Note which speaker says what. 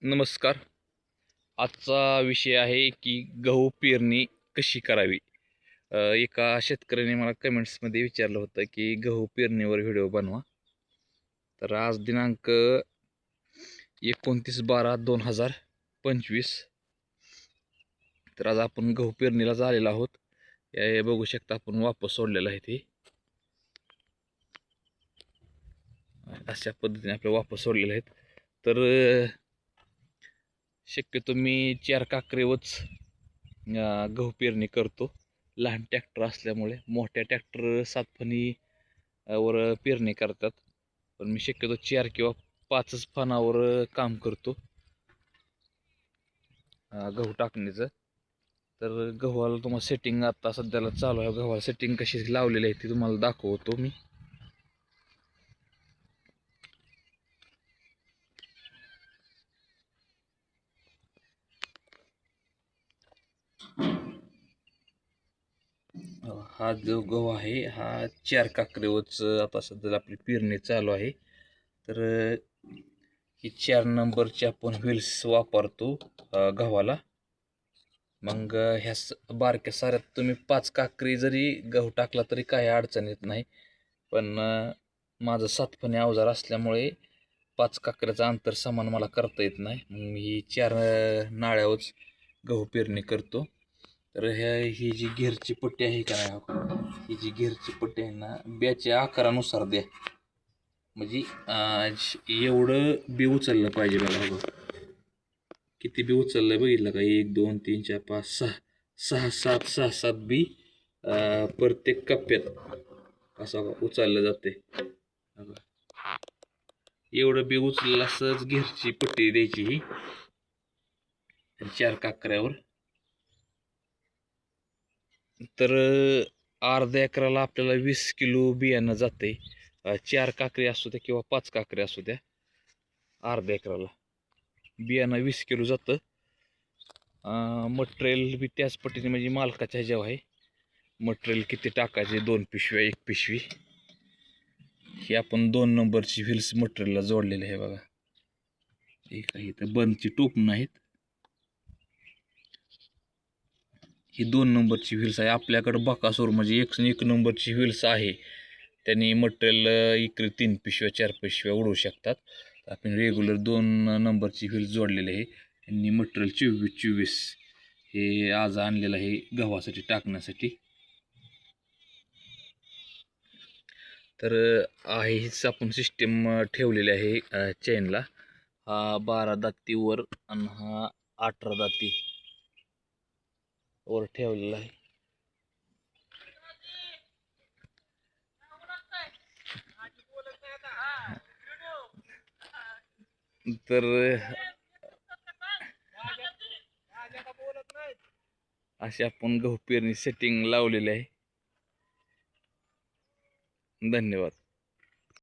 Speaker 1: नमस्कार. आजचा विषय आहे की गहू पेरणी कशी करावी. एका शेतकऱ्याने मला कमेंट्समध्ये विचारलं होतं की गहू पेरणीवर व्हिडिओ बनवा. तर आज दिनांक 29/12/2025. तर आज आपण गहू पेरणीला झालेलो आहोत. हे बघू शकता आपण वापस सोडलेलं आहे ते. अशा पद्धतीने आपलं वापस सोडलेले आहेत. तर शक्यतो मी 4 काकरेवच गहू पेरणी करतो. लहान ट्रॅक्टर असल्यामुळे मोठ्या ट्रॅक्टर 7 फणी वर पेरणी करतात, पण मी शक्यतो 4 किंवा 5च फणावर काम करतो गहू टाकणीचं. तर गव्हाला तुम्हाला सेटिंग आता सध्याला चालू आहे. गव्हाला सेटिंग कशी लावलेली आहे ती तुम्हाला दाखवतो मी. हा जो गहू आहे हा 4 काकरेवच आता सध्याला आपली पेरणी चालू आहे. तर ही 4 नंबरची आपण व्हील्स वापरतो गव्हाला. मग ह्या बारक्या साऱ्यात तुम्ही 5 काकरी जरी गहू टाकला तरी काही अडचण येत नाही. पण माझं 7 फणी अवजार असल्यामुळे 5 काकऱ्याचं अंतर समान मला करता येत नाही. मग मी ही 4 नाळ्यावरच गहू पेरणी करतो. तर ही जी घेरची पट्टी आहे का नाही, ही जी घेरची पट्टी आहे ना, ब्याच्या आकारानुसार द्या. म्हणजे एवढं बी उचललं पाहिजे बघा. किती बी उचललंय बघितलं का? 1 2 3 4 5 6 6 7 बी प्रत्येक कप्प्यात असं उचललं जाते. एवढं बी उचललं असंच घेरची पट्टी द्यायची ही 4 काकऱ्यावर. तर अर्ध्या एकराला आपल्याला 20 किलो बियाणं जाते. 4 काकरी असू द्या किंवा 5 काकरी असू द्या, अर्ध्या एकराला बियाणं 20 किलो जातं. मटेरियल बी त्याच पट्टीने, म्हणजे मालकाच्या ह्याच्यावर आहे. मटेरियल किती टाकायचे, 2 पिशव्या 1 पिशवी. ही आपण 2 नंबरची व्हील्स मटेरियलला जोडलेली आहे बघा. एक आहे तर बंदची टोप नाहीत. ही 2 नंबरची व्हील्स आहे. आपल्याकडं बकासूर म्हणजे 1 नंबरची व्हील्स आहे. त्यांनी मटेरियल इकडे 3 पिशव्या 4 पिशव्या उडवू शकतात. आपण रेग्युलर 2 नंबरची व्हील्स जोडलेली आहे. यांनी मटेरियल 24 हे आज आणलेलं आहे गव्हासाठी टाकण्यासाठी. तर आहे हीच आपण सिस्टीम ठेवलेली आहे चेनला. हा 12 दातीवर आणि हा 18 दाती वर ठेवलेला आहे. तर अशी आपण गहू पेरणी सेटिंग लावलेली आहे. धन्यवाद.